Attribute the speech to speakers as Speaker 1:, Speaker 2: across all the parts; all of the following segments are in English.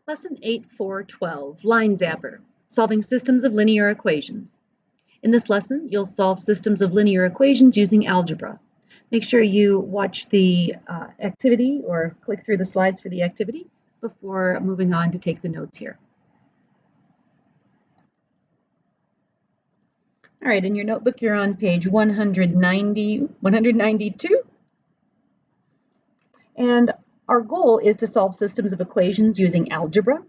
Speaker 1: Lesson 8.4.12, Line Zapper, Solving Systems of Linear Equations. In this lesson, you'll solve systems of linear equations using algebra. Make sure you watch the activity or click through the slides for the activity before moving on to take the notes here. All right, in your notebook, you're on page 192. And our goal is to solve systems of equations using algebra.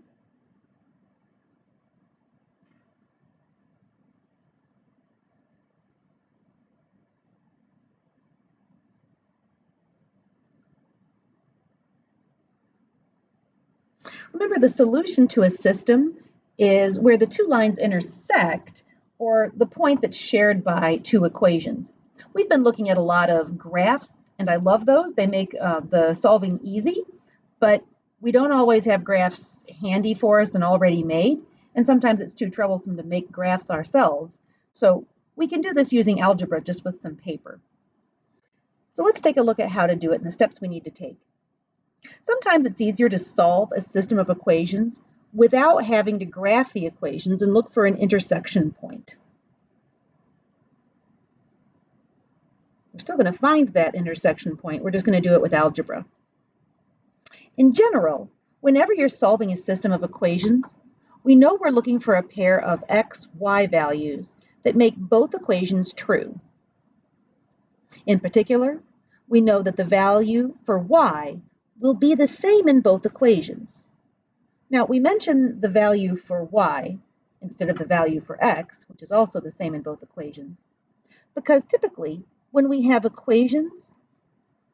Speaker 1: Remember, the solution to a system is where the two lines intersect, or the point that's shared by two equations. We've been looking at a lot of graphs, and I love those. They make the solving easy, but we don't always have graphs handy for us and already made, and sometimes it's too troublesome to make graphs ourselves. So we can do this using algebra just with some paper. So let's take a look at how to do it and the steps we need to take. Sometimes it's easier to solve a system of equations without having to graph the equations and look for an intersection point. We're still going to find that intersection point. We're just going to do it with algebra. In general, whenever you're solving a system of equations, we know we're looking for a pair of x, y values that make both equations true. In particular, we know that the value for y will be the same in both equations. Now, we mention the value for y instead of the value for x, which is also the same in both equations, because typically, when we have equations,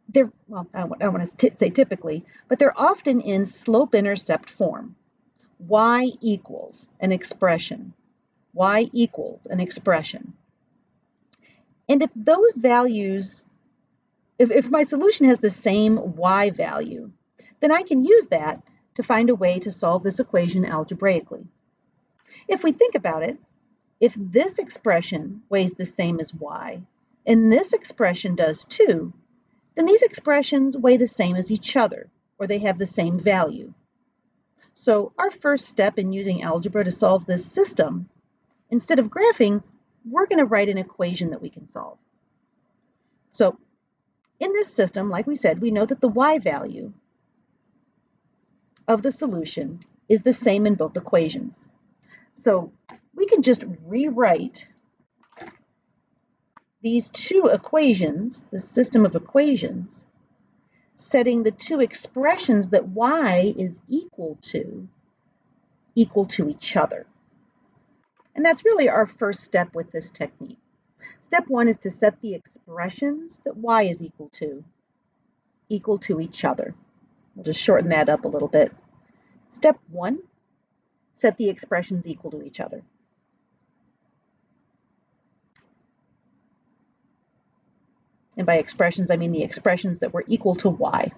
Speaker 1: I don't want to say typically, but they're often in slope-intercept form. Y equals an expression. Y equals an expression. And if those values If my solution has the same y value, then I can use that to find a way to solve this equation algebraically. If we think about it, if this expression weighs the same as y, and this expression does too, then these expressions weigh the same as each other, or they have the same value. So our first step in using algebra to solve this system, instead of graphing, we're going to write an equation that we can solve. So in this system, like we said, we know that the y value of the solution is the same in both equations. So we can just rewrite these two equations, the system of equations, setting the two expressions that y is equal to each other. And that's really our first step with this technique. Step one is to set the expressions that y is equal to each other. We'll just shorten that up a little bit. Step one, set the expressions equal to each other. And by expressions, I mean the expressions that were equal to y.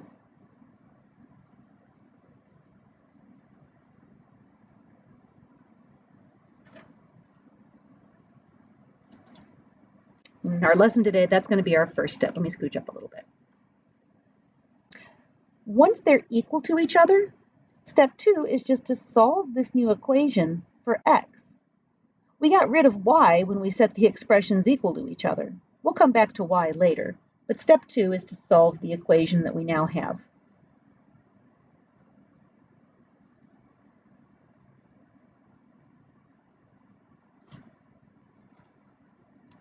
Speaker 1: In our lesson today, that's going to be our first step. Let me scooch up a little bit. Once they're equal to each other, step two is just to solve this new equation for x. We got rid of y when we set the expressions equal to each other. We'll come back to y later, but step two is to solve the equation that we now have.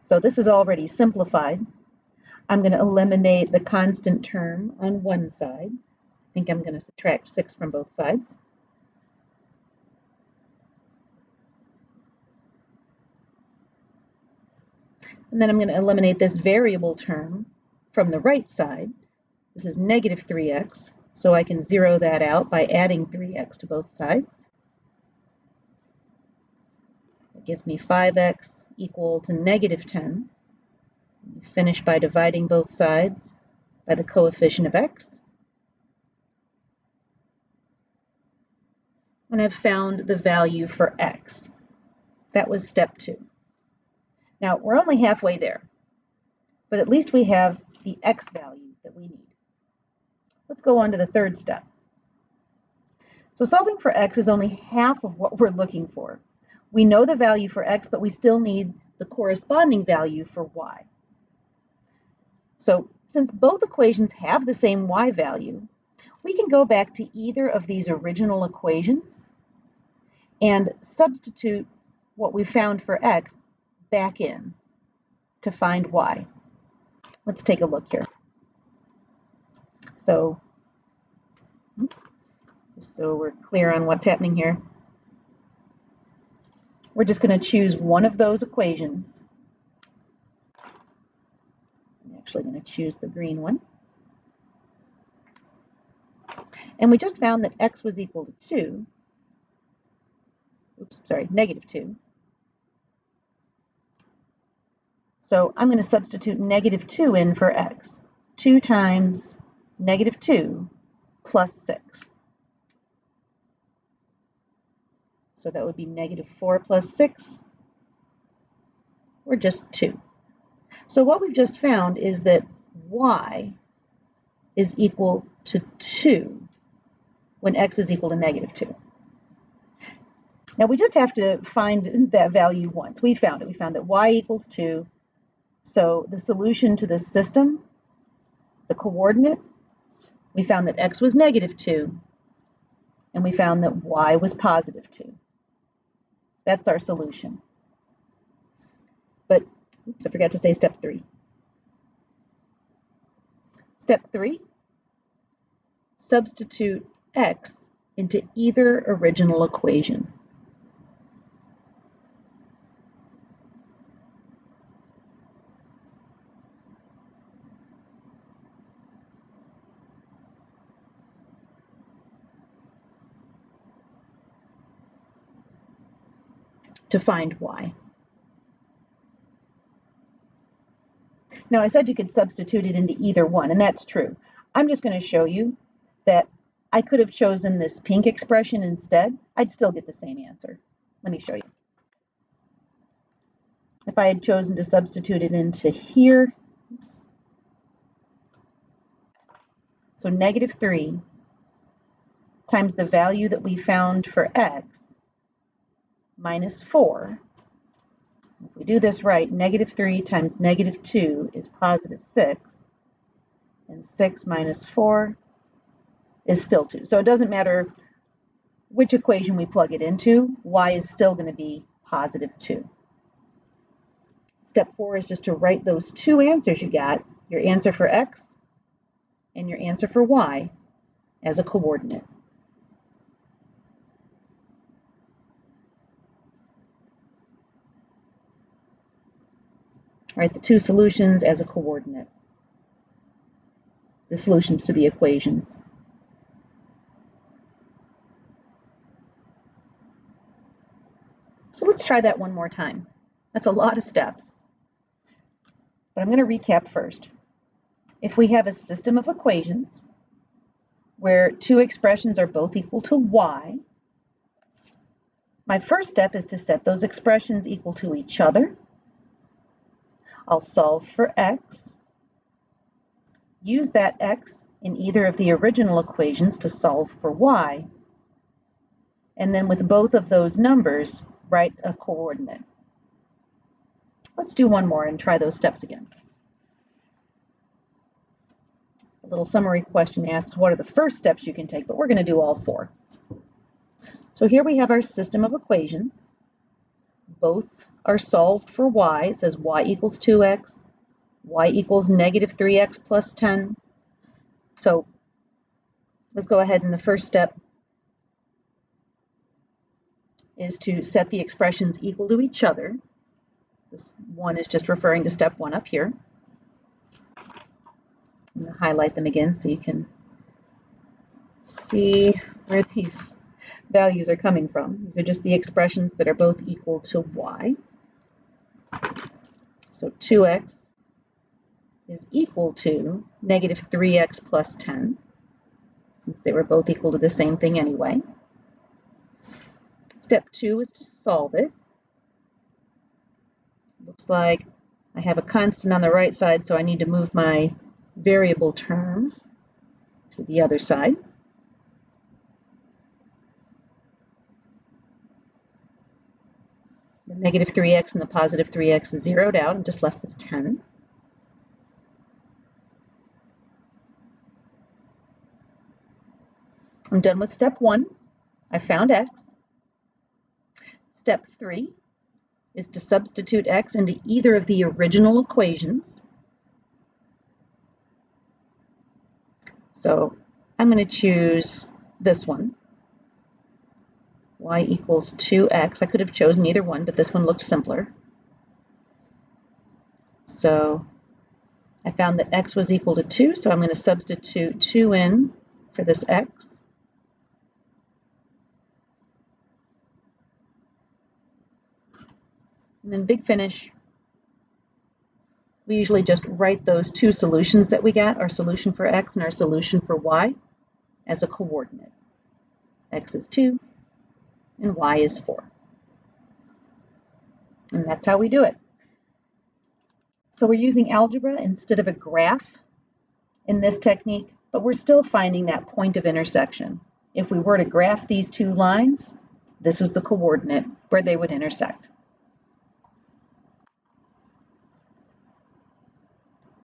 Speaker 1: So this is already simplified. I'm going to eliminate the constant term on one side. I think I'm going to subtract 6 from both sides. And then I'm going to eliminate this variable term from the right side. This is negative 3x, so I can zero that out by adding 3x to both sides. It gives me 5x equal to negative 10. Finish by dividing both sides by the coefficient of x. And I've found the value for x. That was step two. Now, we're only halfway there, but at least we have the x value that we need. Let's go on to the third step. So solving for x is only half of what we're looking for. We know the value for x, but we still need the corresponding value for y. So since both equations have the same y value, we can go back to either of these original equations and substitute what we found for x back in to find y. Let's take a look here. So, just so we're clear on what's happening here, we're just going to choose one of those equations. I'm actually going to choose the green one. And we just found that x was equal to 2. Oops, sorry, negative 2. So I'm going to substitute negative 2 in for x. 2 times negative 2 plus 6. So that would be negative 4 plus 6, or just 2. So what we've just found is that y is equal to 2 when x is equal to negative 2. Now we just have to find that value once. We found it. We found that y equals 2. So the solution to this system, the coordinate, we found that x was negative 2, and we found that y was positive 2. That's our solution. But, oops, I forgot to say step 3. Step 3, substitute x into either original equation. To find y. Now I said you could substitute it into either one, and that's true. I'm just going to show you that I could have chosen this pink expression instead. I'd still get the same answer. Let me show you. If I had chosen to substitute it into here, oops. So negative 3 times the value that we found for x minus 4. If we do this right, negative 3 times negative 2 is positive 6, and 6 minus 4 is still 2. So it doesn't matter which equation we plug it into, y is still going to be positive 2. Step 4 is just to write those two answers you got, your answer for x and your answer for y, as a coordinate. Write the two solutions as a coordinate, the solutions to the equations. So let's try that one more time. That's a lot of steps. But I'm going to recap first. If we have a system of equations where two expressions are both equal to y, my first step is to set those expressions equal to each other. I'll solve for x, use that x in either of the original equations to solve for y, and then with both of those numbers, write a coordinate. Let's do one more and try those steps again. A little summary question asks, what are the first steps you can take? But we're going to do all 4. So here we have our system of equations. Both are solved for y. It says y equals 2x, y equals negative 3x plus 10. So let's go ahead, and the first step is to set the expressions equal to each other. This one is just referring to step 1 up here. I'm going to highlight them again so you can see where these values are coming from. These are just the expressions that are both equal to y. So 2x is equal to negative 3x plus 10, since they were both equal to the same thing anyway. Step 2 is to solve it. Looks like I have a constant on the right side, so I need to move my variable term to the other side. The negative 3x and the positive 3x is zeroed out. I'm just left with 10. I'm done with step 1. I found x. Step 3 is to substitute x into either of the original equations. So I'm going to choose this one, y equals 2x. I could have chosen either one, but this one looked simpler. So I found that x was equal to 2, so I'm going to substitute 2 in for this x. And then big finish. We usually just write those two solutions that we got, our solution for x and our solution for y, as a coordinate. X is 2 and y is 4. And that's how we do it. So we're using algebra instead of a graph in this technique, but we're still finding that point of intersection. If we were to graph these two lines, this was the coordinate where they would intersect.